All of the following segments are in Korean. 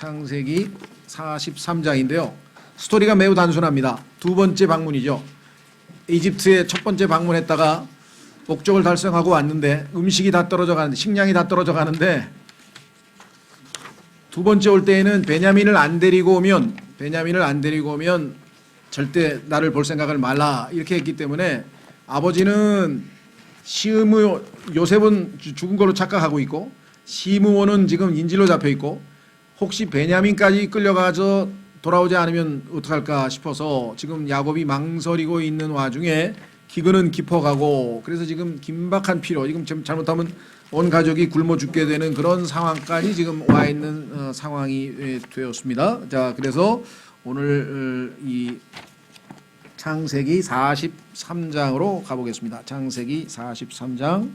창세기 43장인데요. 스토리가 매우 단순합니다. 두 번째 방문이죠. 이집트에 첫 번째 방문했다가 목적을 달성하고 왔는데 음식이 다 떨어져 가는데, 식량이 다 떨어져 가는데, 두 번째 올 때에는 베냐민을 안 데리고 오면 절대 나를 볼 생각을 말라 이렇게 했기 때문에 아버지는 요셉은 죽은 걸로 착각하고 있고, 시므온은 지금 인질로 잡혀 있고, 혹시 베냐민까지 끌려가서 돌아오지 않으면 어떡할까 싶어서 지금 야곱이 망설이고 있는 와중에 기근은 깊어가고, 그래서 지금 긴박한 필요, 지금 잘못하면 온 가족이 굶어 죽게 되는 그런 상황까지 지금 와 있는 상황이 되었습니다. 자, 그래서 오늘 이 창세기 43장으로 가보겠습니다. 창세기 43장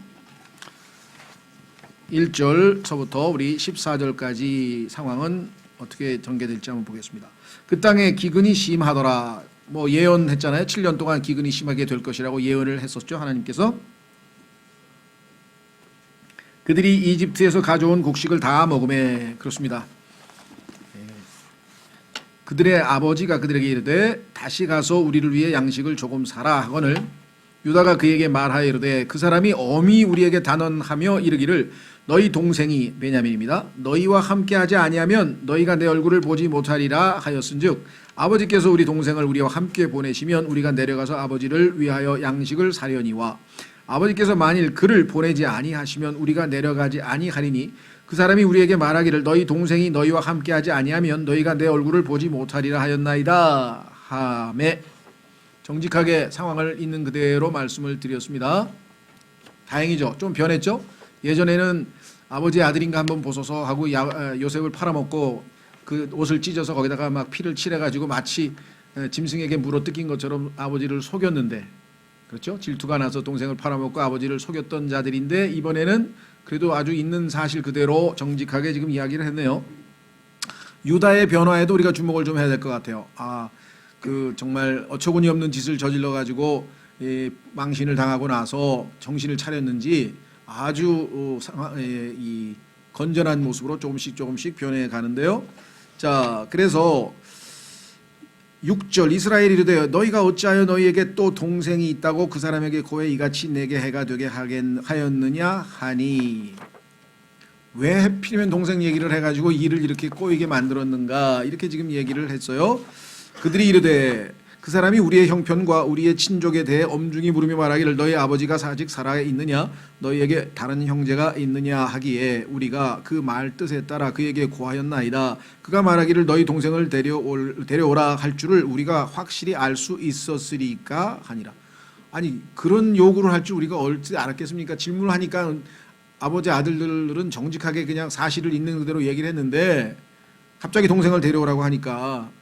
1절서부터 우리 14절까지 상황은 어떻게 전개될지 한번 보겠습니다. 그 땅에 기근이 심하더라. 뭐 예언했잖아요. 7년 동안 기근이 심하게 될 것이라고 예언을 했었죠. 하나님께서. 그들이 이집트에서 가져온 곡식을 다 먹으매. 그렇습니다. 그들의 아버지가 그들에게 이르되 다시 가서 우리를 위해 양식을 조금 사라 하거늘 유다가 그에게 말하여 이르되 그 사람이 엄히 우리에게 단언하며 이르기를 너희 동생이 베냐민입니다. 너희와 함께하지 아니하면 너희가 내 얼굴을 보지 못하리라 하였은즉 아버지께서 우리 동생을 우리와 함께 보내시면 우리가 내려가서 아버지를 위하여 양식을 사려니와 아버지께서 만일 그를 보내지 아니하시면 우리가 내려가지 아니하리니 그 사람이 우리에게 말하기를 너희 동생이 너희와 함께하지 아니하면 너희가 내 얼굴을 보지 못하리라 하였나이다 하매. 정직하게 상황을 있는 그대로 말씀을 드렸습니다. 다행이죠. 좀 변했죠. 예전에는 아버지의 아들인가 한번 보소서 하고 요셉을 팔아먹고 그 옷을 찢어서 거기다가 막 피를 칠해가지고 마치 짐승에게 물어 뜯긴 것처럼 아버지를 속였는데, 그렇죠? 질투가 나서 동생을 팔아먹고 아버지를 속였던 자들인데, 이번에는 그래도 아주 있는 사실 그대로 정직하게 지금 이야기를 했네요. 유다의 변화에도 우리가 주목을 좀 해야 될 것 같아요. 그 정말 어처구니 없는 짓을 저질러 가지고 망신을 당하고 나서 정신을 차렸는지 아주 이 건전한 모습으로 조금씩 변해 가는데요. 자, 그래서 6절 이스라엘이 이르되 너희가 어찌하여 너희에게 또 동생이 있다고 그 사람에게 고해 이같이 내게 해가 되게 하였느냐 하니. 왜 하필이면 동생 얘기를 해가지고 일을 이렇게 꼬이게 만들었는가, 이렇게 지금 얘기를 했어요. 그들이 이르되 그 사람이 우리의 형편과 우리의 친족에 대해 엄중히 물으며 말하기를 너희 아버지가 아직 살아 있느냐 너희에게 다른 형제가 있느냐 하기에 우리가 그 말 뜻에 따라 그에게 고하였나이다. 그가 말하기를 너희 동생을 데려오라 할 줄을 우리가 확실히 알 수 있었으리까 하니라. 아니, 그런 요구를 할 줄 우리가 어찌 알았겠습니까? 질문을 하니까 아버지 아들들은 정직하게 그냥 사실을 있는 그대로 얘기를 했는데 갑자기 동생을 데려오라고 하니까.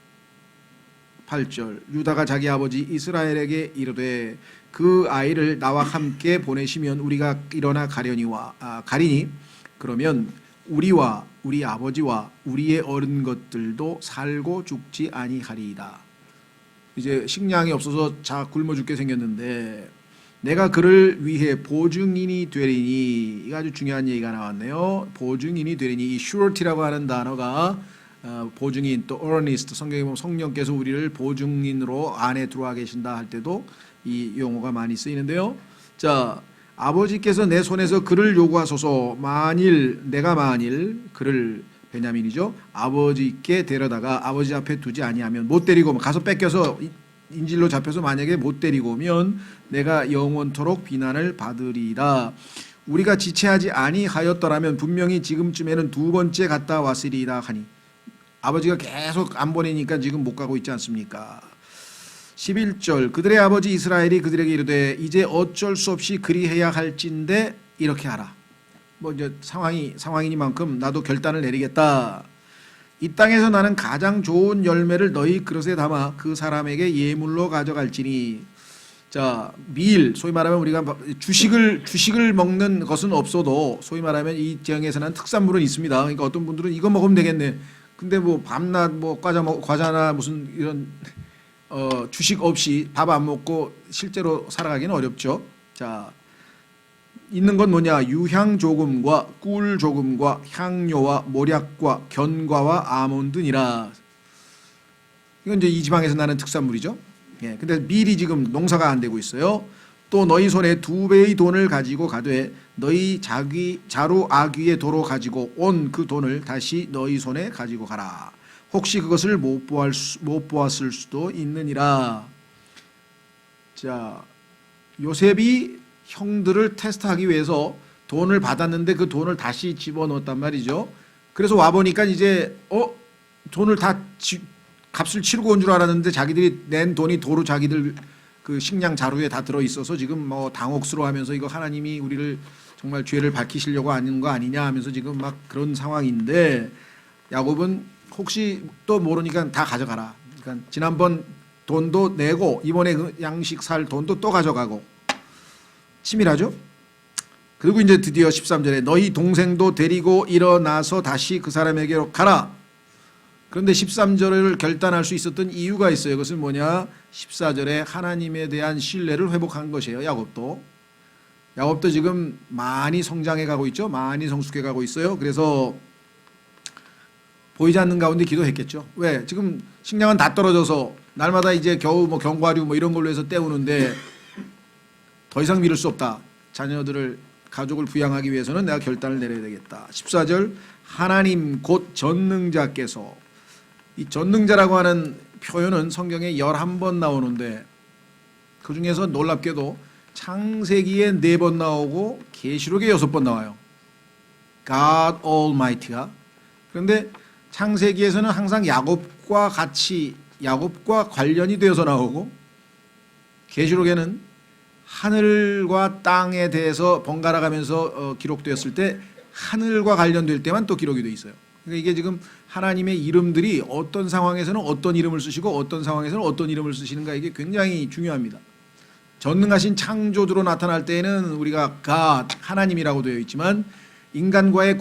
8절 유다가 자기 아버지 이스라엘에게 이르되 그 아이를 나와 함께 보내시면 우리가 일어나 가리니 그러면 우리와 우리 아버지와 우리의 어른 것들도 살고 죽지 아니하리이다. 이제 식량이 없어서 굶어 죽게 생겼는데 내가 그를 위해 보증인이 되리니. 이거 아주 중요한 얘기가 나왔네요. 보증인이 되리니. 이 surety라고 하는 단어가 보증인, 또 earnest, 성경에 보면 성령께서 우리를 보증인으로 안에 들어와 계신다 할 때도 이 용어가 많이 쓰이는데요. 자, 아버지께서 내 손에서 그를 요구하소서. 내가 만일 그를, 베냐민이죠, 아버지께 데려다가 아버지 앞에 두지 아니하면, 못 데리고 오면, 가서 뺏겨서 인질로 잡혀서 만약에 못 데리고 오면 내가 영원토록 비난을 받으리라. 우리가 지체하지 아니하였더라면 분명히 지금쯤에는 두 번째 갔다 왔으리라 하니. 아버지가 계속 안 보내니까 지금 못 가고 있지 않습니까? 11절 그들의 아버지 이스라엘이 그들에게 이르되 이제 어쩔 수 없이 그리해야 할진대 이렇게 하라. 뭐 이제 상황이니만큼 나도 결단을 내리겠다. 이 땅에서 나는 가장 좋은 열매를 너희 그릇에 담아 그 사람에게 예물로 가져갈지니. 자, 밀, 소위 말하면 우리가 주식을 먹는 것은 없어도 소위 말하면 이 지역에서는 특산물은 있습니다. 그러니까 어떤 분들은 이거 먹으면 되겠네. 근데 뭐 밤낮 뭐 과자나 무슨 이런 주식 없이 밥 안 먹고 실제로 살아가기는 어렵죠. 자, 있는 건 뭐냐? 유향 조금과 꿀 조금과 향료와 모략과 견과와 아몬드니라. 이건 이제 이 지방에서 나는 특산물이죠. 예, 근데 밀이 지금 농사가 안 되고 있어요. 또 너희 손에 2배의 돈을 가지고 가되 너희 자루 아귀의 도로 가지고 온 그 돈을 다시 너희 손에 가지고 가라. 혹시 그것을 못 보았을 수도 있느니라. 자, 요셉이 형들을 테스트하기 위해서 돈을 받았는데 그 돈을 다시 집어넣었단 말이죠. 그래서 와보니까 이제 돈을 다 값을 치르고 온 줄 알았는데 자기들이 낸 돈이 도로 자기들 그 식량 자루에 다 들어있어서 지금 뭐 당혹스러워하면서 이거 하나님이 우리를 정말 죄를 밝히시려고 하는 거 아니냐 하면서 지금 막 그런 상황인데, 야곱은 혹시 또 모르니까 다 가져가라. 그러니까 지난번 돈도 내고 이번에 그 양식 살 돈도 또 가져가고 치밀하죠. 그리고 이제 드디어 13절에 너희 동생도 데리고 일어나서 다시 그 사람에게로 가라. 그런데 13절을 결단할 수 있었던 이유가 있어요. 그것은 뭐냐? 14절에 하나님에 대한 신뢰를 회복한 것이에요. 야곱도 지금 많이 성장해 가고 있죠. 많이 성숙해 가고 있어요. 그래서 보이지 않는 가운데 기도했겠죠. 왜? 지금 식량은 다 떨어져서 날마다 이제 겨우 뭐 견과류 뭐 이런 걸로 해서 때우는데 더 이상 미룰 수 없다. 자녀들을 가족을 부양하기 위해서는 내가 결단을 내려야 되겠다. 14절 하나님 곧 전능자께서, 이 전능자라고 하는 표현은 성경에 11번 나오는데 그 중에서 놀랍게도 창세기에 4번 나오고 계시록에 6번 나와요. God Almighty가. 그런데 창세기에서는 항상 야곱과 관련이 되어서 나오고, 계시록에는 하늘과 땅에 대해서 번갈아 가면서 기록되었을 때 하늘과 관련될 때만 또 기록이 되어 있어요. 그러니까 이게 지금 하나님의 이름들이 어떤 상황에서는 어떤 이름을 쓰시고 어떤 상황에서는 어떤 이름을 쓰시는가, 이게 굉장히 중요합니다. 전능하신 창조주로 나타날 때에는 우리가 God, 하나님이라고 되어 있지만 인간과의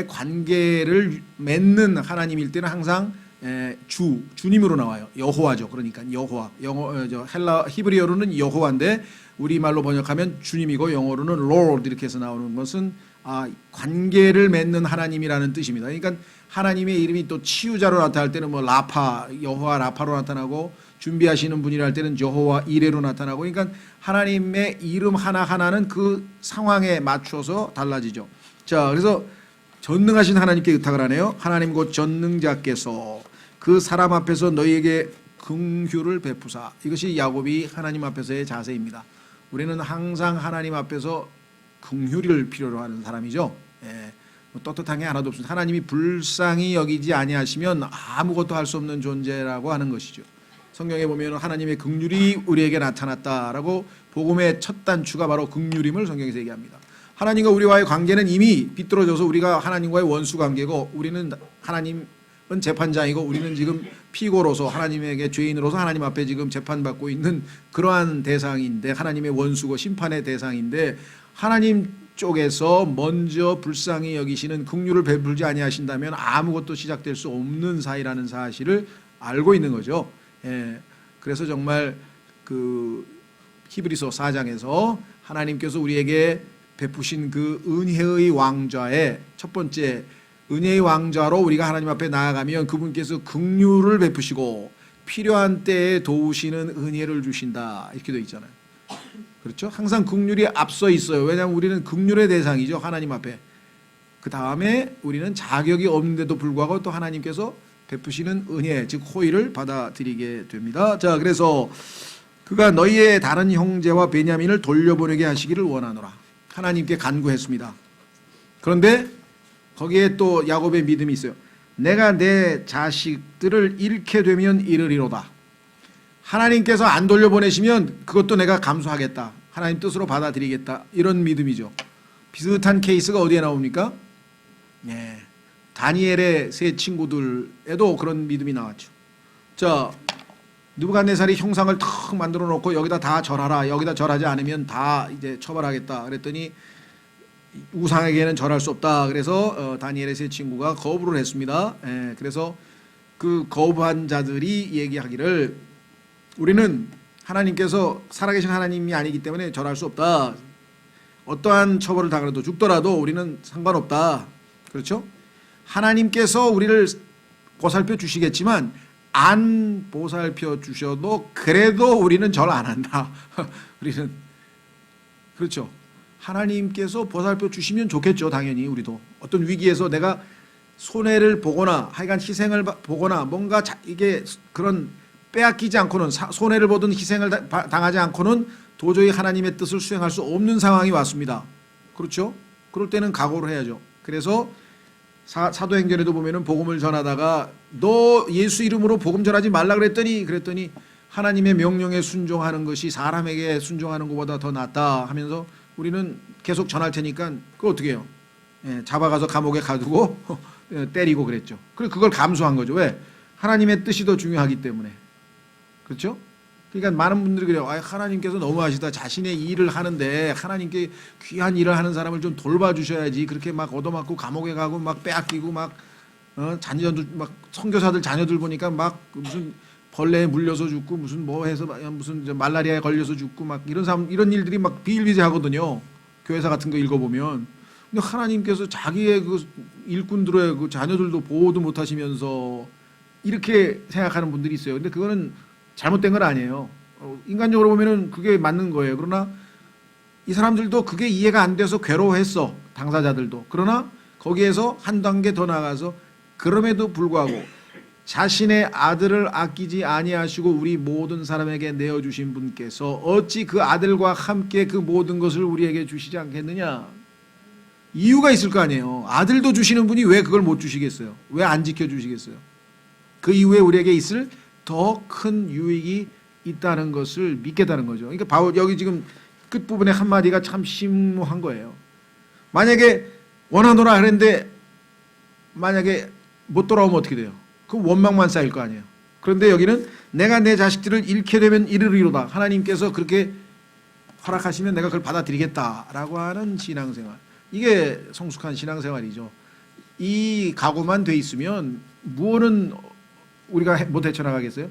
관계를 맺는 하나님일 때는 항상 주님으로 나와요. 여호와죠. 그러니까 여호와, 히브리어로는 여호와인데 우리말로 번역하면 주님이고 영어로는 Lord 이렇게 해서 나오는 것은 관계를 맺는 하나님이라는 뜻입니다. 그러니까 하나님의 이름이 또 치유자로 나타날 때는 뭐 라파, 여호와 라파로 나타나고, 준비하시는 분이라 할 때는 여호와 이레로 나타나고, 그러니까 하나님의 이름 하나하나는 그 상황에 맞춰서 달라지죠. 자, 그래서 전능하신 하나님께 의탁을 하네요. 하나님 곧 전능자께서 그 사람 앞에서 너희에게 긍휼을 베푸사. 이것이 야곱이 하나님 앞에서의 자세입니다. 우리는 항상 하나님 앞에서 긍휼을 필요로 하는 사람이죠. 뭐 떳떳한 게 하나도 없습니다. 하나님이 불쌍히 여기지 아니하시면 아무것도 할 수 없는 존재라고 하는 것이죠. 성경에 보면 하나님의 긍휼이 우리에게 나타났다라고, 복음의 첫 단추가 바로 긍휼임을 성경에서 얘기합니다. 하나님과 우리와의 관계는 이미 비뚤어져서 우리가 하나님과의 원수 관계고, 우리는 하나님은 재판장이고 우리는 지금 피고로서 하나님에게 죄인으로서 하나님 앞에 지금 재판받고 있는 그러한 대상인데, 하나님의 원수고 심판의 대상인데, 하나님 쪽에서 먼저 불쌍히 여기시는 긍휼을 베풀지 아니하신다면 아무것도 시작될 수 없는 사이라는 사실을 알고 있는 거죠. 그래서 정말 그 히브리서 4장에서 하나님께서 우리에게 베푸신 그 은혜의 왕좌의 첫 번째 은혜의 왕좌로 우리가 하나님 앞에 나아가면 그분께서 긍휼을 베푸시고 필요한 때에 도우시는 은혜를 주신다, 이렇게 되어 있잖아요. 그렇죠? 항상 긍휼이 앞서 있어요. 왜냐하면 우리는 긍휼의 대상이죠, 하나님 앞에. 그 다음에 우리는 자격이 없는데도 불구하고 또 하나님께서 베푸시는 은혜, 즉 호의를 받아들이게 됩니다. 자, 그래서 그가 너희의 다른 형제와 베냐민을 돌려보내게 하시기를 원하노라. 하나님께 간구했습니다. 그런데 거기에 또 야곱의 믿음이 있어요. 내가 내 자식들을 잃게 되면 이르리로다. 하나님께서 안 돌려보내시면 그것도 내가 감수하겠다. 하나님 뜻으로 받아들이겠다. 이런 믿음이죠. 비슷한 케이스가 어디에 나옵니까? 다니엘의 세 친구들에도 그런 믿음이 나왔죠. 자, 느부갓네살이 형상을 탁 만들어 놓고 여기다 다 절하라. 여기다 절하지 않으면 다 이제 처벌하겠다. 그랬더니 우상에게는 절할 수 없다. 그래서 다니엘의 세 친구가 거부를 했습니다. 그래서 그 거부한 자들이 얘기하기를 우리는 하나님께서 살아계신 하나님이 아니기 때문에 절할 수 없다. 어떠한 처벌을 당해도 죽더라도 우리는 상관없다. 그렇죠? 하나님께서 우리를 보살펴 주시겠지만 안 보살펴 주셔도 그래도 우리는 절 안 한다. 우리는 그렇죠. 하나님께서 보살펴 주시면 좋겠죠. 당연히 우리도 어떤 위기에서 내가 손해를 보거나 하여간 희생을 보거나 뭔가 이게 그런 빼앗기지 않고는 손해를 보든 희생을 당하지 않고는 도저히 하나님의 뜻을 수행할 수 없는 상황이 왔습니다. 그렇죠? 그럴 때는 각오를 해야죠. 그래서 사도행전에도 보면은 복음을 전하다가 너 예수 이름으로 복음 전하지 말라 그랬더니 하나님의 명령에 순종하는 것이 사람에게 순종하는 것보다 더 낫다 하면서 우리는 계속 전할 테니까 그거 어떻게 해요? 예, 잡아가서 감옥에 가두고 때리고 그랬죠. 그걸 감수한 거죠. 왜? 하나님의 뜻이 더 중요하기 때문에. 그렇죠? 그러니까 많은 분들이 그래요. 하나님께서 너무하시다. 자신의 일을 하는데 하나님께 귀한 일을 하는 사람을 좀 돌봐주셔야지. 그렇게 막 얻어맞고 감옥에 가고 막 빼앗기고 막 자녀들 막 선교사들 자녀들 보니까 막 무슨 벌레에 물려서 죽고 무슨 뭐 해서 무슨 말라리아에 걸려서 죽고 막 이런 일들이 막 비일비재하거든요. 교회사 같은 거 읽어보면. 근데 하나님께서 자기의 그 일꾼들의 그 자녀들도 보호도 못하시면서 이렇게 생각하는 분들이 있어요. 근데 그거는 잘못된 건 아니에요. 인간적으로 보면은 그게 맞는 거예요. 그러나 이 사람들도 그게 이해가 안 돼서 괴로워했어. 당사자들도. 그러나 거기에서 한 단계 더 나가서 그럼에도 불구하고 자신의 아들을 아끼지 아니하시고 우리 모든 사람에게 내어주신 분께서 어찌 그 아들과 함께 그 모든 것을 우리에게 주시지 않겠느냐. 이유가 있을 거 아니에요. 아들도 주시는 분이 왜 그걸 못 주시겠어요? 왜 안 지켜주시겠어요? 그 이후에 우리에게 있을 더 큰 유익이 있다는 것을 믿겠다는 거죠. 그러니까 바울 여기 지금 끝부분에 한마디가 참 심오한 거예요. 만약에 원하노라 그랬는데 만약에 못 돌아오면 어떻게 돼요? 그럼 원망만 쌓일 거 아니에요. 그런데 여기는 내가 내 자식들을 잃게 되면 이르리로다. 하나님께서 그렇게 허락하시면 내가 그걸 받아들이겠다라고 하는 신앙생활. 이게 성숙한 신앙생활이죠. 이 각오만 돼 있으면 무엇은 우리가 못 헤쳐나가겠어요?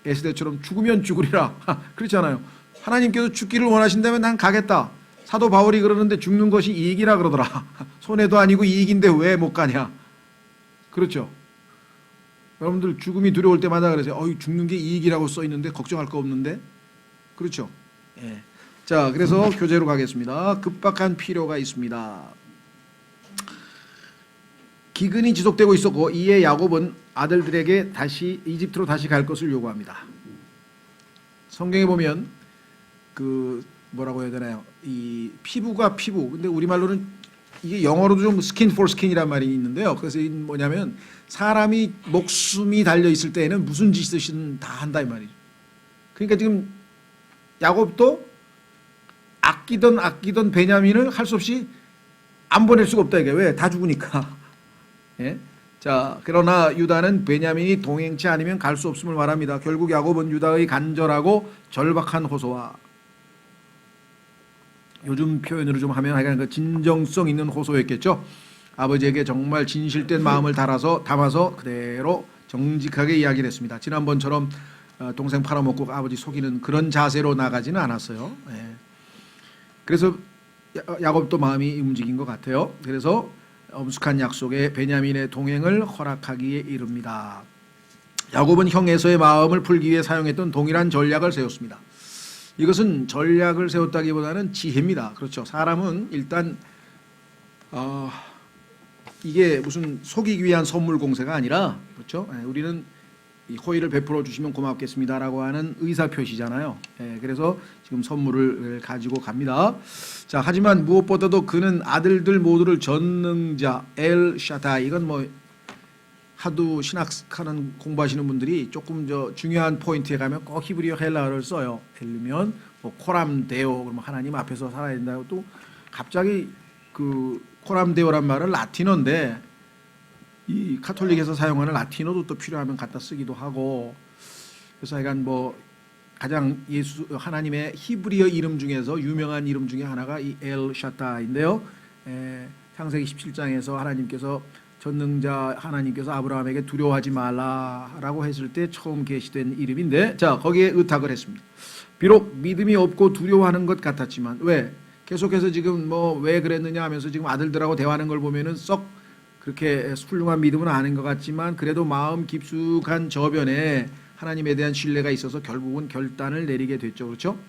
에스더처럼 죽으면 죽으리라. 그렇잖아요. 하나님께서 죽기를 원하신다면 난 가겠다. 사도 바울이 그러는데 죽는 것이 이익이라 그러더라. 손해도 아니고 이익인데 왜 못 가냐. 그렇죠. 여러분들 죽음이 두려울 때마다 그러세요. 죽는 게 이익이라고 써 있는데 걱정할 거 없는데. 그렇죠. 예. 자, 그래서 교재로 가겠습니다. 급박한 필요가 있습니다. 기근이 지속되고 있었고 이에 야곱은 아들들에게 다시 이집트로 다시 갈 것을 요구합니다. 성경에 보면 그 뭐라고 해야 되나요? 이 피부가 피부. 근데 우리말로는 이게 영어로도 좀 스킨 폴 스킨이란 말이 있는데요. 그래서 뭐냐면 사람이 목숨이 달려 있을 때에는 무슨 짓이든 다 한다 이 말이죠. 그러니까 지금 야곱도 아끼던 베냐민을 할 수 없이 안 보낼 수가 없다 이게. 왜? 다 죽으니까. 예? 자, 그러나 유다는 베냐민이 동행치 않으면 갈 수 없음을 말합니다. 결국 야곱은 유다의 간절하고 절박한 호소와 요즘 표현으로 좀 하면 하여간 그 진정성 있는 호소였겠죠. 아버지에게 정말 진실된 마음을 담아서 그대로 정직하게 이야기를 했습니다. 지난번처럼 동생 팔아먹고 아버지 속이는 그런 자세로 나가지는 않았어요. 예. 그래서 야곱도 마음이 움직인 것 같아요. 그래서 엄숙한 약속에 베냐민의 동행을 허락하기에 이릅니다. 야곱은 형 에서의 마음을 풀기 위해 사용했던 동일한 전략을 세웠습니다. 이것은 전략을 세웠다기보다는 지혜입니다. 그렇죠. 사람은 일단 이게 무슨 속이기 위한 선물 공세가 아니라 그렇죠. 우리는 호의를 베풀어 주시면 고맙겠습니다라고 하는 의사 표시잖아요. 그래서 지금 선물을 가지고 갑니다. 자, 하지만 무엇보다도 그는 아들들 모두를 전능자 엘 샤다이. 이건 뭐 하도 신학하는 공부하시는 분들이 조금 중요한 포인트에 가면 꼭 히브리어 헬라어를 써요. 예를 들면 뭐 코람 데오 그러면 하나님 앞에서 살아야 된다고 또 갑자기 그 코람 데오란 말은 라틴어인데 이 카톨릭에서 사용하는 라틴어도 또 필요하면 갖다 쓰기도 하고 그래서 하여간 뭐 가장 하나님의 히브리어 이름 중에서 유명한 이름 중에 하나가 이 엘 샤타인데요. 창세기 17장에서 하나님께서 전능자 하나님께서 아브라함에게 두려워하지 말라라고 했을 때 처음 계시된 이름인데 자 거기에 의탁을 했습니다. 비록 믿음이 없고 두려워하는 것 같았지만 왜? 계속해서 지금 뭐 왜 그랬느냐 하면서 지금 아들들하고 대화하는 걸 보면은 썩 그렇게 훌륭한 믿음은 아닌 것 같지만 그래도 마음 깊숙한 저변에 하나님에 대한 신뢰가 있어서 결국은 결단을 내리게 됐죠. 그렇죠?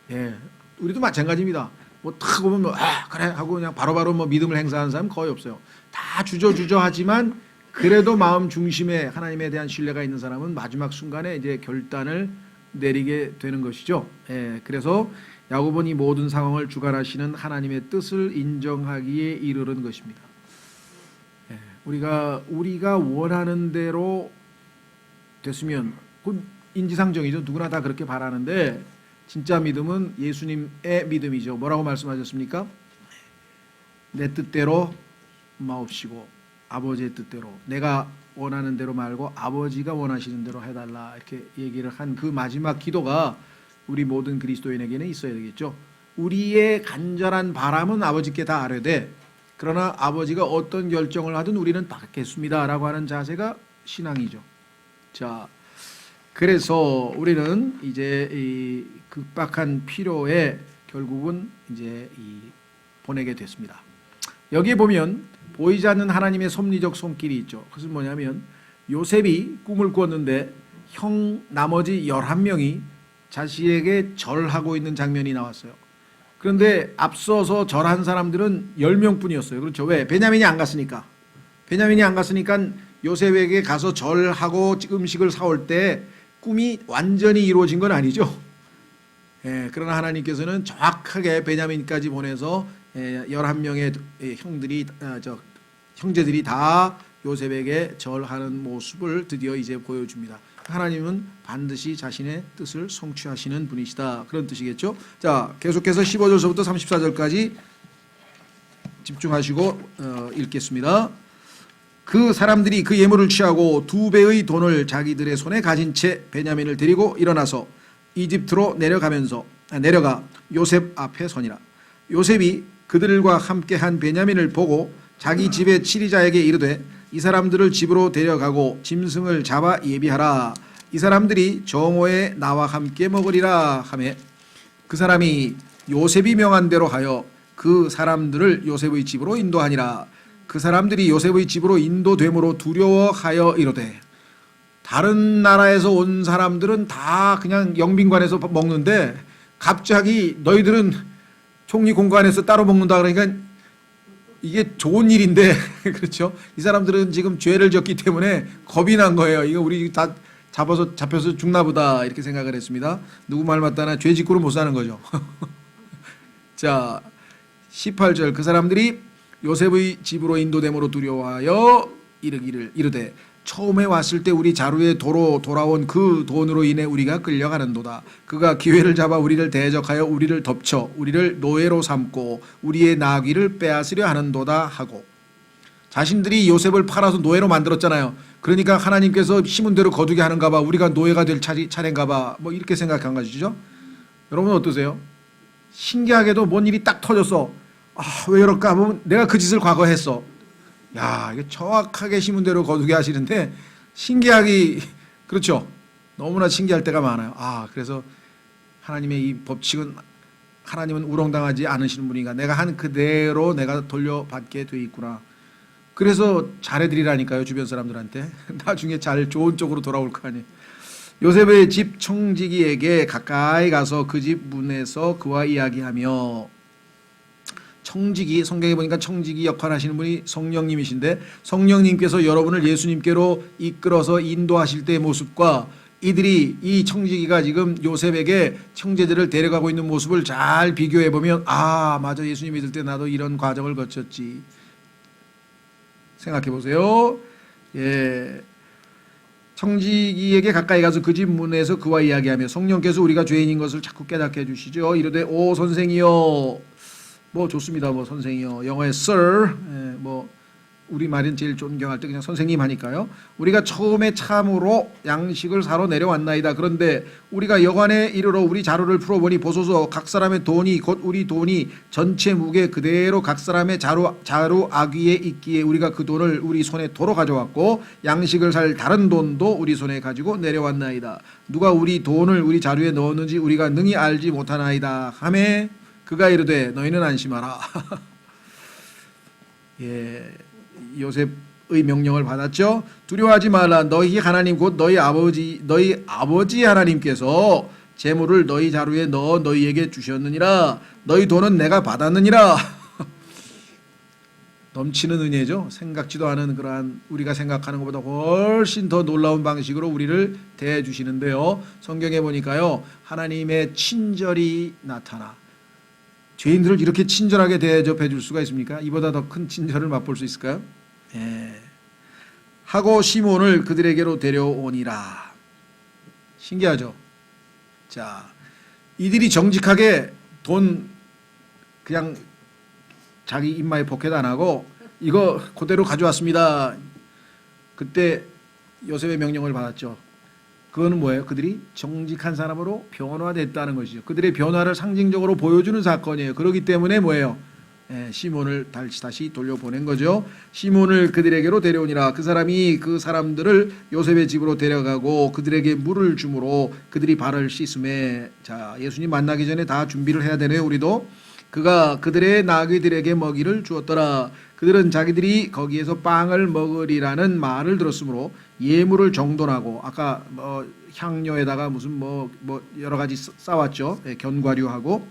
예. 우리도 마찬가지입니다. 뭐 탁 보면 뭐, 그래 하고 그냥 바로바로 뭐 믿음을 행사하는 사람 거의 없어요. 다 주저주저하지만 그래도 마음 중심에 하나님에 대한 신뢰가 있는 사람은 마지막 순간에 이제 결단을 내리게 되는 것이죠. 예. 그래서 야곱은 이 모든 상황을 주관하시는 하나님의 뜻을 인정하기에 이르는 것입니다. 예. 우리가 원하는 대로 됐으면 그건 인지상정이죠. 누구나 다 그렇게 바라는데 진짜 믿음은 예수님의 믿음이죠. 뭐라고 말씀하셨습니까? 내 뜻대로 마옵시고 아버지의 뜻대로, 내가 원하는 대로 말고 아버지가 원하시는 대로 해달라, 이렇게 얘기를 한 그 마지막 기도가 우리 모든 그리스도인에게는 있어야 되겠죠. 우리의 간절한 바람은 아버지께 다 아뢰되 그러나 아버지가 어떤 결정을 하든 우리는 받겠습니다 라고 하는 자세가 신앙이죠. 자, 그래서 우리는 이제 이 급박한 필요에 결국은 이제 보내게 됐습니다. 여기에 보면 보이지 않는 하나님의 섭리적 손길이 있죠. 그것은 뭐냐면 요셉이 꿈을 꿨는데 나머지 11명이 자신에게 절하고 있는 장면이 나왔어요. 그런데 앞서서 절한 사람들은 10명뿐이었어요. 그렇죠? 왜? 베냐민이 안 갔으니까. 베냐민이 안 갔으니까 요셉에게 가서 절하고 음식을 사올 때 꿈이 완전히 이루어진 건 아니죠. 예, 그러나 하나님께서는 정확하게 베냐민까지 보내서 11명의 형제들이 다 요셉에게 절하는 모습을 드디어 이제 보여줍니다. 하나님은 반드시 자신의 뜻을 성취하시는 분이시다, 그런 뜻이겠죠. 자, 계속해서 15절서부터 34절까지 집중하시고 읽겠습니다. 그 사람들이 그 예물을 취하고 2배의 돈을 자기들의 손에 가진 채 베냐민을 데리고 일어나서 이집트로 내려가 요셉 앞에 서니라. 요셉이 그들과 함께한 베냐민을 보고 자기 집의 치리자에게 이르되 이 사람들을 집으로 데려가고 짐승을 잡아 예비하라. 이 사람들이 정오에 나와 함께 먹으리라 하매 그 사람이 요셉이 명한 대로 하여 그 사람들을 요셉의 집으로 인도하니라. 그 사람들이 요셉의 집으로 인도됨으로 두려워하여 이르되, 다른 나라에서 온 사람들은 다 그냥 영빈관에서 먹는데 갑자기 너희들은 총리 공관에서 따로 먹는다 그러니까 이게 좋은 일인데 그렇죠? 이 사람들은 지금 죄를 졌기 때문에 겁이 난 거예요. 이거 우리 다 잡혀서 죽나 보다 이렇게 생각을 했습니다. 누구 말 맞다나 죄 짓고는 못 사는 거죠. 자, 18절 그 사람들이 요셉의 집으로 인도됨으로 두려워하여 이르되 처음에 왔을 때 우리 자루에 도로 돌아온 그 돈으로 인해 우리가 끌려가는도다. 그가 기회를 잡아 우리를 대적하여 우리를 덮쳐 우리를 노예로 삼고 우리의 나귀를 빼앗으려 하는도다 하고, 자신들이 요셉을 팔아서 노예로 만들었잖아요. 그러니까 하나님께서 심은 대로 거두게 하는가 봐, 우리가 노예가 될 차례인가 봐, 뭐 이렇게 생각한 것이죠. 여러분 어떠세요? 신기하게도 뭔 일이 딱 터졌어. 왜 이럴까 하면 내가 그 짓을 과거에 했어. 야, 이게 정확하게 심은 대로 거두게 하시는데 신기하기, 그렇죠? 너무나 신기할 때가 많아요. 그래서 하나님의 이 법칙은, 하나님은 우롱당하지 않으시는 분이니까 내가 한 그대로 내가 돌려받게 돼 있구나. 그래서 잘해드리라니까요, 주변 사람들한테. 나중에 잘 좋은 쪽으로 돌아올 거 아니에요. 요셉의 집 청지기에게 가까이 가서 그 집 문에서 그와 이야기하며, 청지기, 성경에 보니까 청지기 역할 하시는 분이 성령님이신데 성령님께서 여러분을 예수님께로 이끌어서 인도하실 때의 모습과 이 청지기가 지금 요셉에게 형제들을 데려가고 있는 모습을 잘 비교해 보면 맞아, 예수님 믿을 때 나도 이런 과정을 거쳤지 생각해 보세요. 예. 청지기에게 가까이 가서 그 집 문에서 그와 이야기하며 성령께서 우리가 죄인인 것을 자꾸 깨닫게 해주시죠. 이르되 오 선생이여, 뭐 좋습니다. 뭐 선생이요. 영어에 sir, 뭐 우리 말은 제일 존경할 때 그냥 선생님 하니까요. 우리가 처음에 참으로 양식을 사러 내려왔나이다. 그런데 우리가 여관에 이르러 우리 자루를 풀어보니 보소서 각 사람의 돈이 곧 우리 돈이 전체 무게 그대로 각 사람의 자루 아귀에 있기에 우리가 그 돈을 우리 손에 도로 가져왔고 양식을 살 다른 돈도 우리 손에 가지고 내려왔나이다. 누가 우리 돈을 우리 자루에 넣었는지 우리가 능히 알지 못하나이다 하매 그가 이르되 너희는 안심하라. 예, 요셉의 명령을 받았죠. 두려워하지 말라. 너희 하나님 곧 너희 아버지 하나님께서 재물을 너희 자루에 넣어 너희에게 주셨느니라. 너희 돈은 내가 받았느니라. 넘치는 은혜죠. 생각지도 않은 그러한 우리가 생각하는 것보다 훨씬 더 놀라운 방식으로 우리를 대해 주시는데요. 성경에 보니까요, 하나님의 친절이 나타나. 죄인들을 이렇게 친절하게 대접해 줄 수가 있습니까? 이보다 더 큰 친절을 맛볼 수 있을까요? 예. 하고 시몬을 그들에게로 데려오니라. 신기하죠? 자, 이들이 정직하게 돈 그냥 자기 입마에 포켓 안 하고 이거 그대로 가져왔습니다. 그때 요셉의 명령을 받았죠. 그거는 뭐예요? 그들이 정직한 사람으로 변화됐다는 것이죠. 그들의 변화를 상징적으로 보여주는 사건이에요. 그렇기 때문에 뭐예요? 시몬을 다시 돌려보낸 거죠. 시몬을 그들에게로 데려오니라. 그 사람이 그 사람들을 요셉의 집으로 데려가고 그들에게 물을 주므로 그들이 발을 씻음에. 자, 예수님 만나기 전에 다 준비를 해야 되네요. 우리도. 그가 그들의 나귀들에게 먹이를 주었더라. 그들은 자기들이 거기에서 빵을 먹으리라는 말을 들었으므로 예물을 정돈하고, 아까 향료에다가 무슨 여러 가지 싸왔죠. 견과류하고.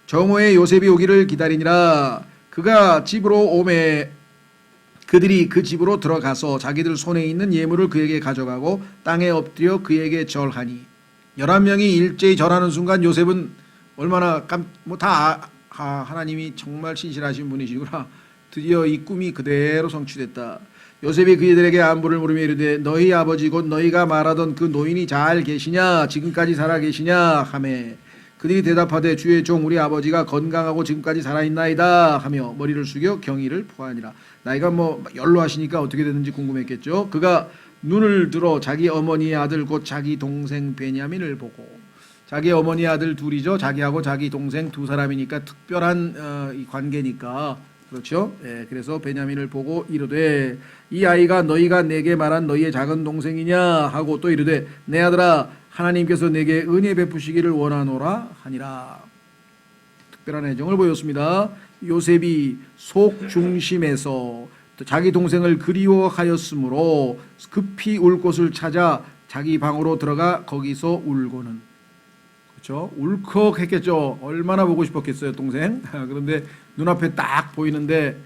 정오에 요셉이 오기를 기다리니라. 그가 집으로 오매 그들이 그 집으로 들어가서 자기들 손에 있는 예물을 그에게 가져가고 땅에 엎드려 그에게 절하니. 11명이 일제히 절하는 순간 요셉은 얼마나 하나님이 정말 신실하신 분이시구나. 드디어 이 꿈이 그대로 성취됐다. 요셉이 그들에게 안부를 물으며 이르되 너희 아버지 곧 너희가 말하던 그 노인이 잘 계시냐? 지금까지 살아 계시냐? 하매 그들이 대답하되 주의 종 우리 아버지가 건강하고 지금까지 살아있나이다 하며 머리를 숙여 경의를 포하니라. 나이가 연로하시니까 어떻게 됐는지 궁금했겠죠. 그가 눈을 들어 자기 어머니의 아들 곧 자기 동생 베냐민을 보고, 자기 어머니의 아들 둘이죠. 자기하고 자기 동생 두 사람이니까 특별한 이 관계니까, 그렇죠. 예, 그래서 베냐민을 보고 이르되 이 아이가 너희가 내게 말한 너희의 작은 동생이냐 하고 또 이르되 내 아들아 하나님께서 내게 은혜 베푸시기를 원하노라 하니라. 특별한 애정을 보였습니다. 요셉이 속 중심에서 자기 동생을 그리워하였으므로 급히 울 곳을 찾아 자기 방으로 들어가 거기서 울고는, 그렇죠? 울컥했겠죠. 얼마나 보고 싶었겠어요, 동생. 그런데 눈앞에 딱 보이는데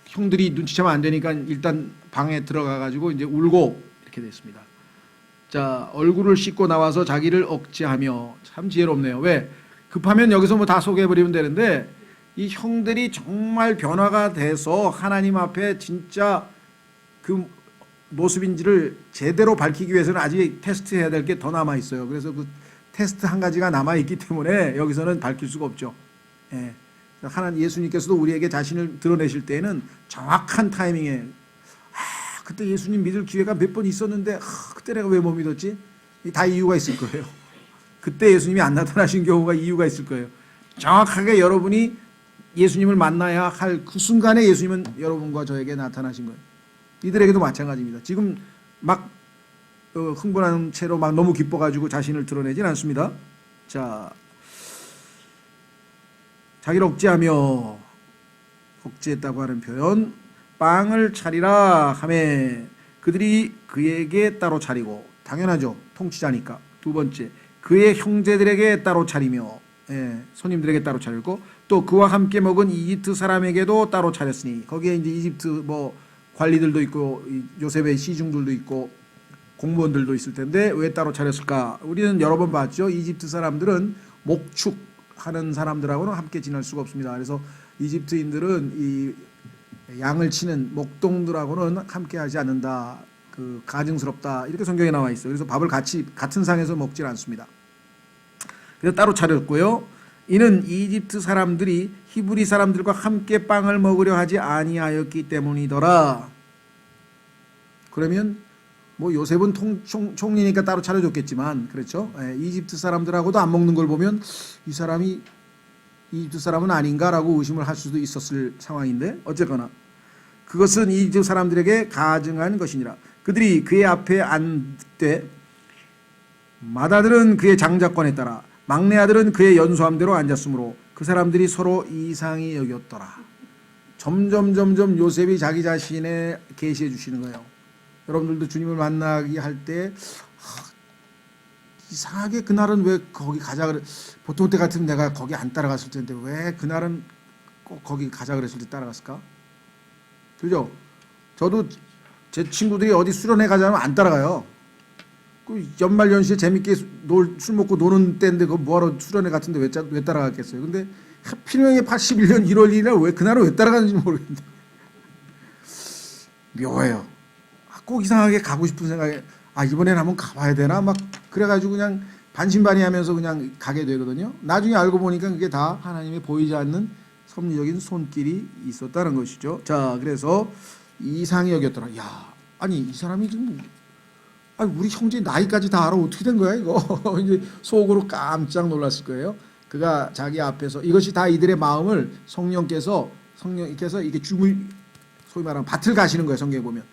형들이 눈치채면 안 되니까 일단 방에 들어가 가지고 이제 울고 이렇게 됐습니다. 자, 얼굴을 씻고 나와서 자기를 억제하며. 참 지혜롭네요. 왜? 급하면 여기서 다 소개해버리면 되는데 이 형들이 정말 변화가 돼서 하나님 앞에 진짜 그 모습인지를 제대로 밝히기 위해서는 아직 테스트해야 될 게 더 남아 있어요. 그래서 그 테스트 한 가지가 남아 있기 때문에 여기서는 밝힐 수가 없죠. 예. 하나님 예수님께서도 우리에게 자신을 드러내실 때에는 정확한 타이밍에, 그때 예수님 믿을 기회가 몇 번 있었는데 그때 내가 왜 못 믿었지? 다 이유가 있을 거예요. 그때 예수님이 안 나타나신 경우가 이유가 있을 거예요. 정확하게 여러분이 예수님을 만나야 할 그 순간에 예수님은 여러분과 저에게 나타나신 거예요. 이들에게도 마찬가지입니다. 지금 막 흥분한 채로 막 너무 기뻐가지고 자신을 드러내진 않습니다. 자, 자기를 억제하며, 억제했다고 하는 표현, 빵을 차리라 하매 그들이 그에게 따로 차리고, 당연하죠. 통치자니까. 두 번째, 그의 형제들에게 따로 차리며, 손님들에게 따로 차렸고, 또 그와 함께 먹은 이집트 사람에게도 따로 차렸으니, 거기에 이제 이집트 관리들도 있고 요셉의 시중들도 있고 공무원들도 있을 텐데 왜 따로 차렸을까? 우리는 여러 번 봤죠. 이집트 사람들은 목축하는 사람들하고는 함께 지낼 수가 없습니다. 그래서 이집트인들은 이 양을 치는 목동들하고는 함께 하지 않는다. 그 가증스럽다. 이렇게 성경에 나와 있어요. 그래서 밥을 같은 상에서 먹질 않습니다. 그래서 따로 차렸고요. 이는 이집트 사람들이 히브리 사람들과 함께 빵을 먹으려 하지 아니하였기 때문이더라. 그러면 요셉은 총리니까 따로 차려줬겠지만, 그렇죠? 이집트 사람들하고도 안 먹는 걸 보면 이 사람이 이집트 사람은 아닌가라고 의심을 할 수도 있었을 상황인데, 어쨌거나 그것은 이집트 사람들에게 가증한 것이니라. 그들이 그의 앞에 앉되 맏아들은 그의 장자권에 따라 막내 아들은 그의 연소함대로 앉았으므로 그 사람들이 서로 이상히 여겼더라. 점점 요셉이 자기 자신에 계시해 주시는 거예요. 여러분들도 주님을 만나기 할 때 이상하게 그날은 왜 거기 가자 그래. 보통 때 같으면 내가 거기 안 따라갔을 텐데 왜 그날은 꼭 거기 가자 그랬을 때 따라갔을까? 그죠? 저도 제 친구들이 어디 수련회 가자면 안 따라가요. 그 연말 연시에 재밌게 술 먹고 노는 때인데 그 뭐하러 수련회 같은데 왜 따라갔겠어요? 근데 하필이면 81년 1월 2일 날 왜 그날은 왜 따라가는지 모르겠는데 묘해요. 꼭 이상하게 가고 싶은 생각에 이번엔 한번 가봐야 되나 막 그래가지고 그냥 반신반의하면서 그냥 가게 되거든요. 나중에 알고 보니까 그게 다 하나님의 보이지 않는 섭리적인 손길이 있었다는 것이죠. 자, 그래서 이상히 여겼더라. 야, 아니 이 사람이 지금 우리 형제 나이까지 다 알아. 어떻게 된 거야 이거? 이제 속으로 깜짝 놀랐을 거예요. 그가 자기 앞에서 이것이 다 이들의 마음을 성령께서 이게 소위 말하면 밭을 가시는 거예요. 성경에 보면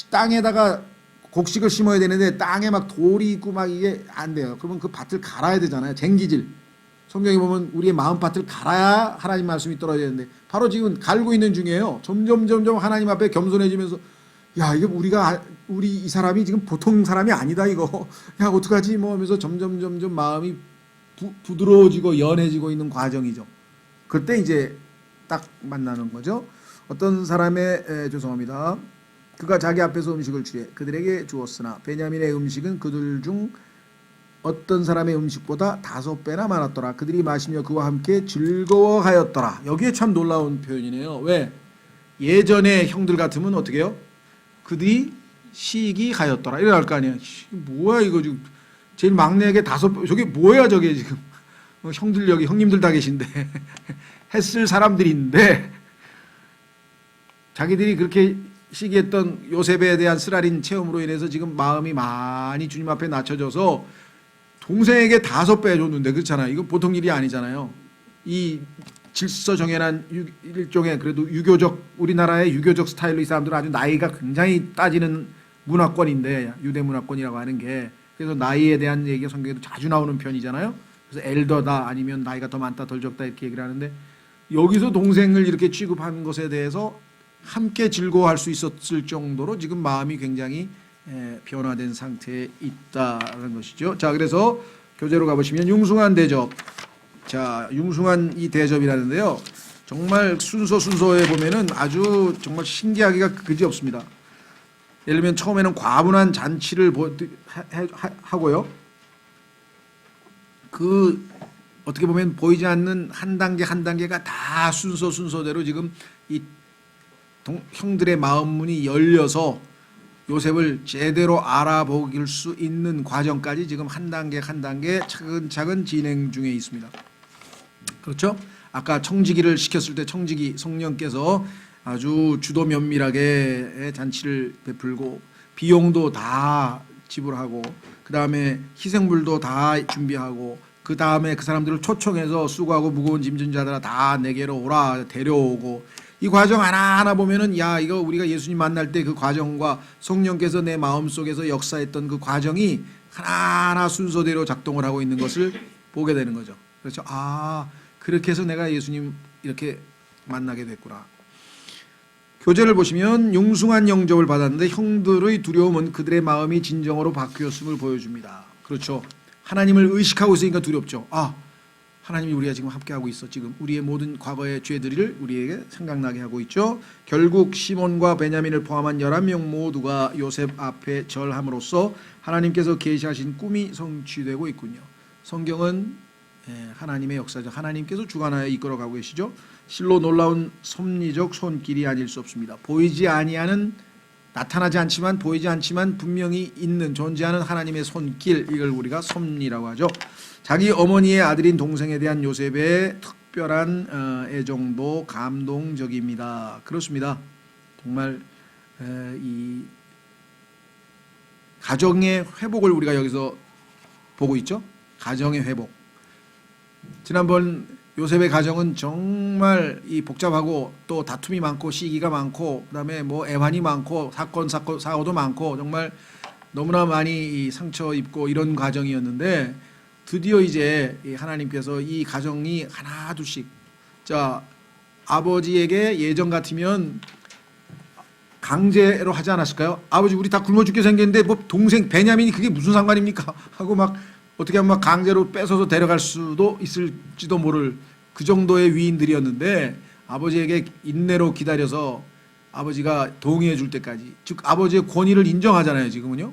땅에다가 곡식을 심어야 되는데 땅에 막 돌이 있고 막 이게 안 돼요. 그러면 그 밭을 갈아야 되잖아요. 쟁기질. 성경에 보면 우리의 마음밭을 갈아야 하나님 말씀이 떨어져야 되는데 바로 지금 갈고 있는 중이에요. 점점 하나님 앞에 겸손해지면서 야 이게 우리 이 사람이 지금 보통 사람이 아니다 이거. 야 어떡하지 뭐 하면서 점점 마음이 부드러워지고 연해지고 있는 과정이죠. 그때 이제 딱 만나는 거죠. 어떤 사람의 죄송합니다. 그가 자기 앞에서 음식을 주에 그들에게 주었으나 베냐민의 음식은 그들 중 어떤 사람의 음식보다 5배나 많았더라. 그들이 마시며 그와 함께 즐거워하였더라. 여기에 참 놀라운 표현이네요. 왜? 예전에 형들 같으면 어떻게 해요? 그들이 시기하였더라. 이래 할 거 아니에요. 뭐야 이거 지금 제일 막내에게 5배. 저게 뭐야 저게 지금. 형들 여기 형님들 다 계신데 했을 사람들인데 자기들이 그렇게 시기했던 요셉에 대한 쓰라린 체험으로 인해서 지금 마음이 많이 주님 앞에 낮춰져서 동생에게 5배 줬는데 그렇잖아요. 이거 보통 일이 아니잖아요. 이 질서 정연한 일종의 그래도 유교적 우리나라의 유교적 스타일로 이 사람들은 아주 나이가 굉장히 따지는 문화권인데 유대 문화권이라고 하는 게 그래서 나이에 대한 얘기가 성경에도 자주 나오는 편이잖아요. 그래서 엘더다 아니면 나이가 더 많다 덜 적다 이렇게 얘기를 하는데 여기서 동생을 이렇게 취급한 것에 대해서 함께 즐거워할 수 있었을 정도로 지금 마음이 굉장히 변화된 상태에 있다는 것이죠. 자, 그래서 교재로 가보시면 융숭한 대접. 자, 융숭한 이 대접이라는데요. 정말 순서에 보면은 아주 정말 신기하기가 그지없습니다. 예를 들면 처음에는 과분한 잔치를 하고요. 그 어떻게 보면 보이지 않는 한 단계가 다 순서대로 지금 이 형들의 마음 문이 열려서 요셉을 제대로 알아보길 수 있는 과정까지 지금 한 단계 차근차근 진행 중에 있습니다. 그렇죠? 아까 청지기를 시켰을 때 청지기 성령께서 아주 주도 면밀하게 잔치를 베풀고 비용도 다 지불하고 그 다음에 희생물도 다 준비하고 그 다음에 그 사람들을 초청해서 수고하고 무거운 짐진 자들아 다 내게로 오라 데려오고 이 과정 하나하나 보면은 야 이거 우리가 예수님 만날 때 그 과정과 성령께서 내 마음속에서 역사했던 그 과정이 하나하나 순서대로 작동을 하고 있는 것을 보게 되는 거죠. 그렇죠? 그렇게 해서 내가 예수님 이렇게 만나게 됐구나. 교재를 보시면 융숭한 영접을 받았는데 형들의 두려움은 그들의 마음이 진정으로 바뀌었음을 보여줍니다. 그렇죠? 하나님을 의식하고 있으니까 두렵죠. 하나님이 우리가 지금 함께하고 있어. 지금 우리의 모든 과거의 죄들을 우리에게 생각나게 하고 있죠. 결국 시몬과 베냐민을 포함한 11명 모두가 요셉 앞에 절함으로써 하나님께서 계시하신 꿈이 성취되고 있군요. 성경은 하나님의 역사죠. 하나님께서 주관하여 이끌어가고 계시죠. 실로 놀라운 섭리적 손길이 아닐 수 없습니다. 나타나지 않지만 보이지 않지만 분명히 있는 존재하는 하나님의 손길, 이걸 우리가 섭리라고 하죠. 자기 어머니의 아들인 동생에 대한 요셉의 특별한 애정도 감동적입니다. 그렇습니다. 정말 이 가정의 회복을 우리가 여기서 보고 있죠. 가정의 회복. 지난번 요셉의 가정은 정말 이 복잡하고 또 다툼이 많고 시기가 많고 그다음에 뭐 애환이 많고 사고도 많고 정말 너무나 많이 상처 입고 이런 과정이었는데 드디어 이제 하나님께서 이 가정이 하나 둘씩, 자, 아버지에게 예전 같으면 강제로 하지 않았을까요? 아버지 우리 다 굶어 죽게 생겼는데 뭐 동생 베냐민이 그게 무슨 상관입니까? 하고 막 어떻게 하면 막 강제로 뺏어서 데려갈 수도 있을지도 모를 그 정도의 위인들이었는데, 아버지에게 인내로 기다려서 아버지가 동의해 줄 때까지, 즉 아버지의 권위를 인정하잖아요 지금은요.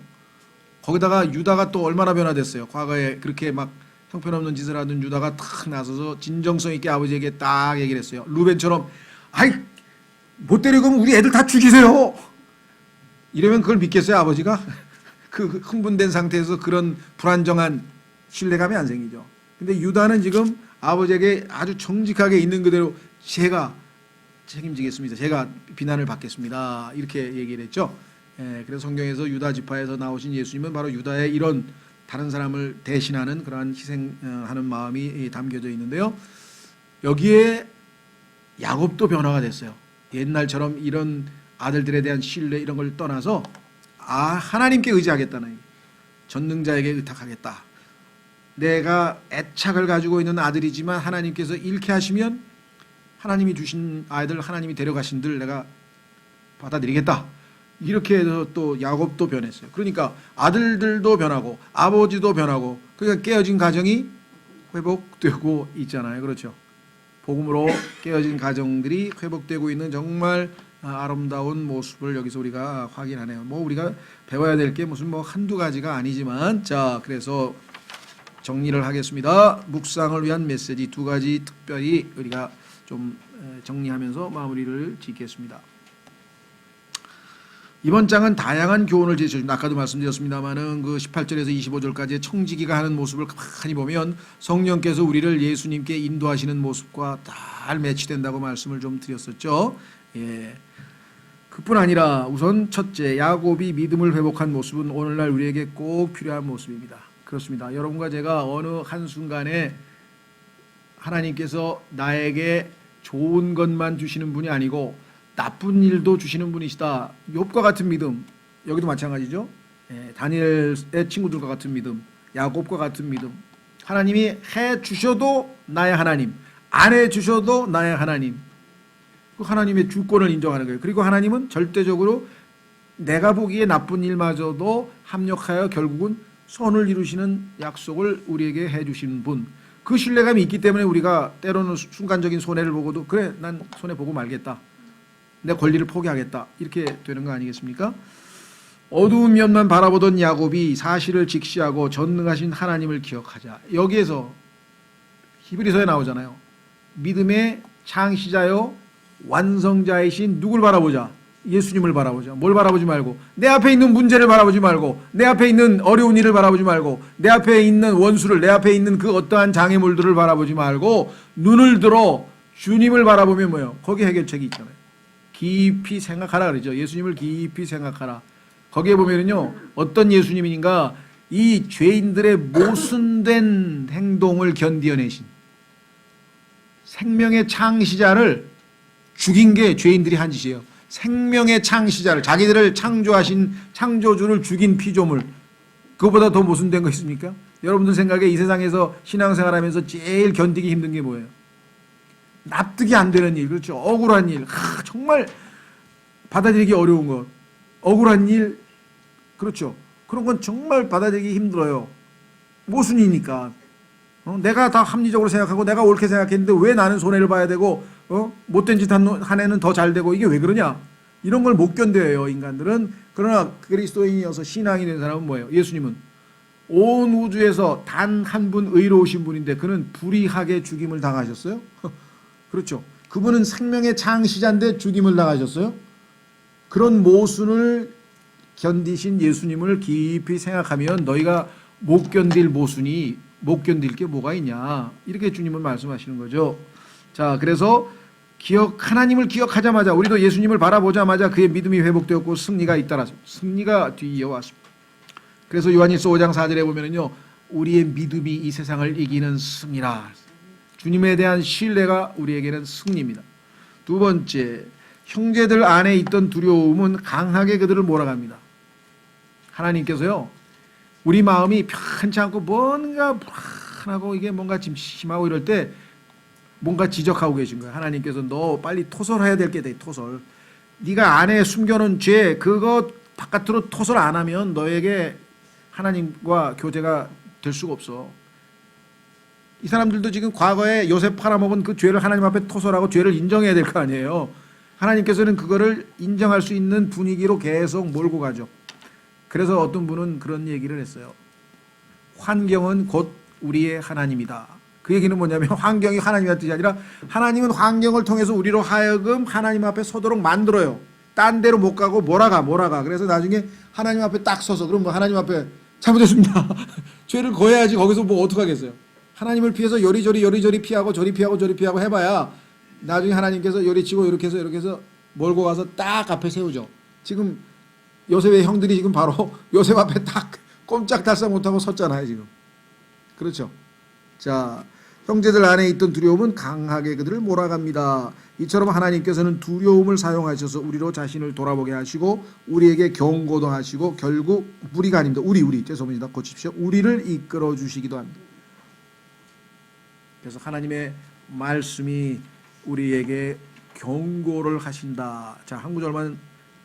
거기다가 유다가 또 얼마나 변화됐어요. 과거에 그렇게 막 형편없는 짓을 하던 유다가 탁 나서서 진정성 있게 아버지에게 딱 얘기를 했어요. 루벤처럼 아이 못 데리고 오면 우리 애들 다 죽이세요. 이러면 그걸 믿겠어요 아버지가? 그 흥분된 상태에서 그런 불안정한 신뢰감이 안 생기죠. 근데 유다는 지금 아버지에게 아주 정직하게 있는 그대로 제가 책임지겠습니다. 제가 비난을 받겠습니다. 이렇게 얘기를 했죠. 그래서 성경에서 유다 지파에서 나오신 예수님은 바로 유다의 이런 다른 사람을 대신하는 그러한 희생하는 마음이 담겨져 있는데요. 여기에 야곱도 변화가 됐어요. 옛날처럼 이런 아들들에 대한 신뢰 이런 걸 떠나서 하나님께 의지하겠다는, 전능자에게 의탁하겠다. 내가 애착을 가지고 있는 아들이지만 하나님께서 잃게 하시면 하나님이 주신 아이들, 하나님이 데려가신들 내가 받아들이겠다. 이렇게 해서 또 야곱도 변했어요. 그러니까 아들들도 변하고 아버지도 변하고, 그러니까 깨어진 가정이 회복되고 있잖아요. 그렇죠. 복음으로 깨어진 가정들이 회복되고 있는 정말 아름다운 모습을 여기서 우리가 확인하네요. 뭐 우리가 배워야 될 게 무슨 뭐 한두 가지가 아니지만, 자, 그래서 정리를 하겠습니다. 묵상을 위한 메시지 두 가지 특별히 우리가 좀 정리하면서 마무리를 짓겠습니다. 이번 장은 다양한 교훈을 제시해줍니다. 아까도 말씀드렸습니다마는 그 18절에서 25절까지 청지기가 하는 모습을 가만히 보면 성령께서 우리를 예수님께 인도하시는 모습과 잘 매치된다고 말씀을 좀 드렸었죠. 예. 그뿐 아니라 우선 첫째, 야곱이 믿음을 회복한 모습은 오늘날 우리에게 꼭 필요한 모습입니다. 그렇습니다. 여러분과 제가 어느 한순간에 하나님께서 나에게 좋은 것만 주시는 분이 아니고 나쁜 일도 주시는 분이시다. 욥과 같은 믿음, 여기도 마찬가지죠. 다니엘의 친구들과 같은 믿음, 야곱과 같은 믿음. 하나님이 해 주셔도 나의 하나님, 안 해 주셔도 나의 하나님. 그 하나님의 주권을 인정하는 거예요. 그리고 하나님은 절대적으로 내가 보기에 나쁜 일마저도 합력하여 결국은 선을 이루시는 약속을 우리에게 해 주시는 분. 그 신뢰감이 있기 때문에 우리가 때로는 순간적인 손해를 보고도 그래, 난 손해 보고 말겠다. 내 권리를 포기하겠다. 이렇게 되는 거 아니겠습니까? 어두운 면만 바라보던 야곱이 사실을 직시하고 전능하신 하나님을 기억하자. 여기에서 히브리서에 나오잖아요. 믿음의 창시자요 완성자이신 누굴 바라보자? 예수님을 바라보자. 뭘 바라보지 말고, 내 앞에 있는 문제를 바라보지 말고, 내 앞에 있는 어려운 일을 바라보지 말고, 내 앞에 있는 원수를, 내 앞에 있는 그 어떠한 장애물들을 바라보지 말고 눈을 들어 주님을 바라보면 뭐예요? 거기 해결책이 있잖아요. 깊이 생각하라 그러죠. 예수님을 깊이 생각하라. 거기에 보면은요, 어떤 예수님인가, 이 죄인들의 모순된 행동을 견디어내신 생명의 창시자를 죽인 게 죄인들이 한 짓이에요. 생명의 창시자를, 자기들을 창조하신 창조주를 죽인 피조물, 그거보다 더 모순된 거 있습니까? 여러분들 생각에 이 세상에서 신앙생활하면서 제일 견디기 힘든 게 뭐예요? 납득이 안 되는 일, 그렇죠? 억울한 일, 정말 받아들이기 어려운 것, 억울한 일, 그렇죠? 그런 건 정말 받아들이기 힘들어요. 모순이니까. 내가 다 합리적으로 생각하고 내가 옳게 생각했는데 왜 나는 손해를 봐야 되고, 못된 짓 한 애는 더 잘 되고, 이게 왜 그러냐? 이런 걸 못 견뎌요, 인간들은. 그러나 그리스도인이어서 신앙이 된 사람은 뭐예요? 예수님은 온 우주에서 단 한 분 의로우신 분인데 그는 불의하게 죽임을 당하셨어요? 그렇죠. 그분은 생명의 창시자인데 죽임을 당하셨어요? 그런 모순을 견디신 예수님을 깊이 생각하면 너희가 못 견딜 모순이, 못 견딜 게 뭐가 있냐, 이렇게 주님은 말씀하시는 거죠. 자, 그래서 하나님을 기억하자마자, 우리도 예수님을 바라보자마자 그의 믿음이 회복되었고 승리가 잇따라서 승리가 뒤이어왔습니다. 그래서 요한일서 5장 4절에 보면은요, 우리의 믿음이 이 세상을 이기는 승리라. 주님에 대한 신뢰가 우리에게는 승리입니다. 두 번째, 형제들 안에 있던 두려움은 강하게 그들을 몰아갑니다. 하나님께서요, 우리 마음이 편치 않고 뭔가 한하고 이게 뭔가 지금 심하고 이럴 때 뭔가 지적하고 계신 거예요. 하나님께서 너 빨리 토설해야 될 게 돼. 토설. 네가 안에 숨겨놓은 죄 그거 바깥으로 토설 안 하면 너에게 하나님과 교제가 될 수가 없어. 이 사람들도 지금 과거에 요셉 팔아먹은 그 죄를 하나님 앞에 토설하고 죄를 인정해야 될 거 아니에요. 하나님께서는 그거를 인정할 수 있는 분위기로 계속 몰고 가죠. 그래서 어떤 분은 그런 얘기를 했어요. 환경은 곧 우리의 하나님이다. 그 얘기는 뭐냐면 환경이 하나님의 뜻이 아니라 하나님은 환경을 통해서 우리로 하여금 하나님 앞에 서도록 만들어요. 딴 데로 못 가고 몰아가. 그래서 나중에 하나님 앞에 딱 서서 그럼 뭐 하나님 앞에 잘못했습니다. 죄를 거해야지 거기서 뭐 어떡하겠어요. 하나님을 피해서 요리조리 피하고 저리 피하고 해봐야 나중에 하나님께서 요리치고 이렇게 해서 몰고 가서 딱 앞에 세우죠. 지금 요셉의 형들이 지금 바로 요셉 앞에 딱 꼼짝달싹 못하고 섰잖아요 지금. 그렇죠. 자, 형제들 안에 있던 두려움은 강하게 그들을 몰아갑니다. 이처럼 하나님께서는 두려움을 사용하셔서 우리로 자신을 돌아보게 하시고 우리에게 경고도 하시고 결국 우리가 아닙니다. 우리 죄송합니다. 고칩시오. 우리를 이끌어 주시기도 합니다. 그래서 하나님의 말씀이 우리에게 경고를 하신다. 자, 한 구절만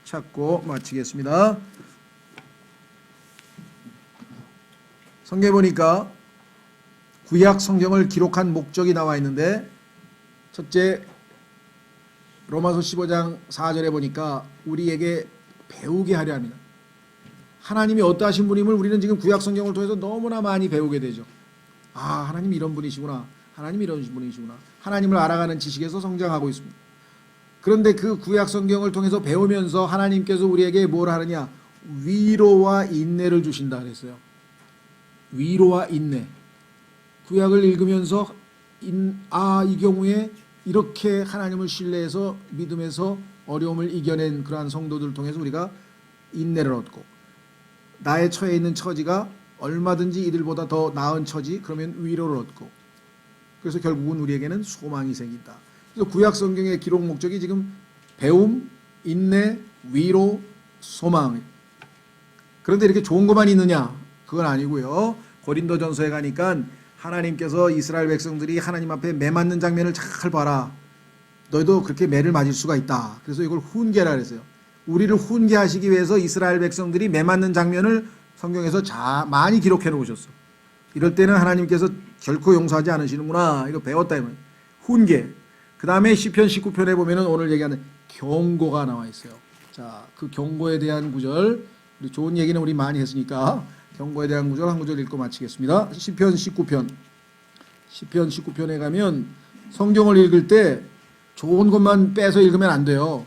찾고 마치겠습니다. 성경에 보니까 구약 성경을 기록한 목적이 나와 있는데 첫째 로마서 15장 4절에 보니까 우리에게 배우게 하려 합니다. 하나님이 어떠하신 분임을 우리는 지금 구약 성경을 통해서 너무나 많이 배우게 되죠. 아, 하나님 이런 분이시구나. 하나님 이런 분이시구나. 하나님을 알아가는 지식에서 성장하고 있습니다. 그런데 그 구약 성경을 통해서 배우면서 하나님께서 우리에게 뭘 하느냐? 위로와 인내를 주신다 그랬어요. 위로와 인내. 구약을 읽으면서 이 경우에 이렇게 하나님을 신뢰해서 믿음에서 어려움을 이겨낸 그러한 성도들을 통해서 우리가 인내를 얻고 나의 처해 있는 처지가 얼마든지 이들보다 더 나은 처지 그러면 위로를 얻고 그래서 결국은 우리에게는 소망이 생긴다. 그래서 구약 성경의 기록 목적이 지금 배움, 인내, 위로, 소망. 그런데 이렇게 좋은 것만 있느냐? 그건 아니고요. 고린도전서에 가니까 하나님께서 이스라엘 백성들이 하나님 앞에 매 맞는 장면을 잘 봐라. 너희도 그렇게 매를 맞을 수가 있다. 그래서 이걸 훈계라 그랬어요. 우리를 훈계하시기 위해서 이스라엘 백성들이 매 맞는 장면을 성경에서 많이 기록해 놓으셨어. 이럴 때는 하나님께서 결코 용서하지 않으시는구나. 이거 배웠다. 훈계. 그 다음에 시편 19편에 보면은 오늘 얘기하는 경고가 나와 있어요. 자, 그 경고에 대한 구절. 우리 좋은 얘기는 우리 많이 했으니까 경고에 대한 구절 한 구절 읽고 마치겠습니다. 시편 19편. 시편 19편에 가면 성경을 읽을 때 좋은 것만 빼서 읽으면 안 돼요.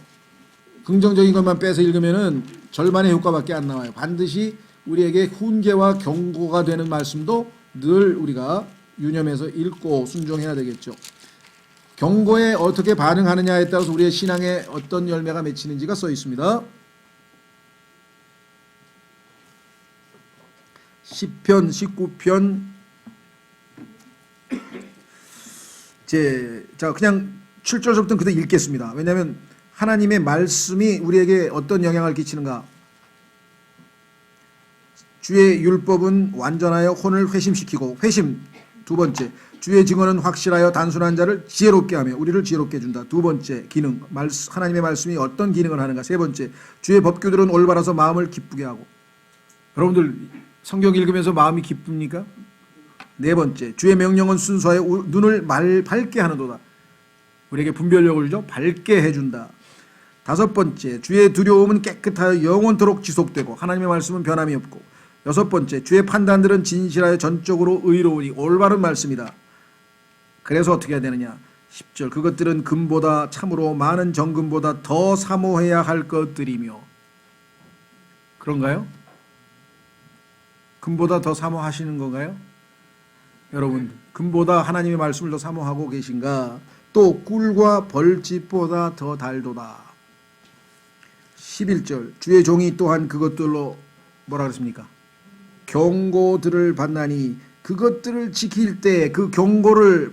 긍정적인 것만 빼서 읽으면은 절반의 효과밖에 안 나와요. 반드시 우리에게 훈계와 경고가 되는 말씀도 늘 우리가 유념해서 읽고 순종해야 되겠죠. 경고에 어떻게 반응하느냐에 따라서 우리의 신앙에 어떤 열매가 맺히는지가 써 있습니다. 시편 19편 자 그냥 7절부터 그대로 읽겠습니다. 왜냐하면 하나님의 말씀이 우리에게 어떤 영향을 끼치는가. 주의 율법은 완전하여 혼을 회심시키고 회심 두 번째 주의 증언은 확실하여 단순한 자를 지혜롭게 하며 우리를 지혜롭게 해준다. 두 번째 기능 하나님의 말씀이 어떤 기능을 하는가. 세 번째 주의 법규들은 올바라서 마음을 기쁘게 하고. 여러분들 성경 읽으면서 마음이 기쁩니까? 네 번째 주의 명령은 순수하여 눈을 밝게 하는도다. 우리에게 분별력을 주죠. 밝게 해준다. 다섯 번째 주의 두려움은 깨끗하여 영원토록 지속되고 하나님의 말씀은 변함이 없고. 여섯 번째 주의 판단들은 진실하여 전적으로 의로우니 올바른 말씀이다. 그래서 어떻게 해야 되느냐. 10절 그것들은 금보다 참으로 많은 정금보다 더 사모해야 할 것들이며. 그런가요? 금보다 더 사모하시는 건가요? 여러분 금보다 하나님의 말씀을 더 사모하고 계신가? 또 꿀과 벌집보다 더 달도다. 11절 주의 종이 또한 그것들로 뭐라 그랬습니까? 경고들을 받나니 그것들을 지킬 때 그 경고를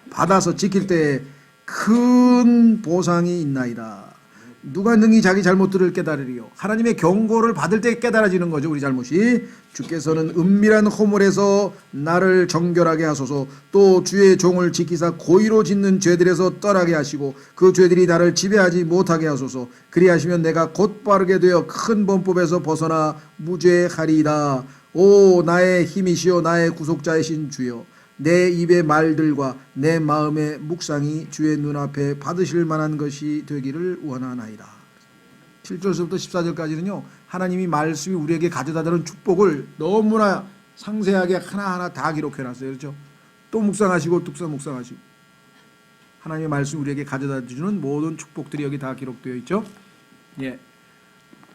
받아서 지킬 때 큰 보상이 있나이다. 누가 능히 자기 잘못들을 깨달으리요. 하나님의 경고를 받을 때 깨달아지는 거죠. 우리 잘못이. 주께서는 은밀한 허물에서 나를 정결하게 하소서. 또 주의 종을 지키사 고의로 짓는 죄들에서 떠나게 하시고 그 죄들이 나를 지배하지 못하게 하소서. 그리하시면 내가 곧바르게 되어 큰 범법에서 벗어나 무죄하리이다. 오 나의 힘이시여 나의 구속자이신 주여, 내 입의 말들과 내 마음의 묵상이 주의 눈앞에 받으실 만한 것이 되기를 원하나이다. 7절부터 14절까지는요. 하나님이 말씀이 우리에게 가져다 주는 축복을 너무나 상세하게 하나하나 다 기록해놨어요. 그렇죠? 또 묵상하시고 뚝 묵상하시고 하나님의 말씀이 우리에게 가져다 주는 모든 축복들이 여기 다 기록되어 있죠. 예.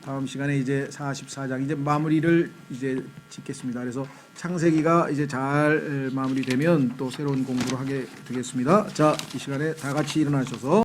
다음 시간에 이제 44장 이제 마무리를 이제 짓겠습니다. 그래서 창세기가 이제 잘 마무리되면 또 새로운 공부를 하게 되겠습니다. 자, 이 시간에 다 같이 일어나셔서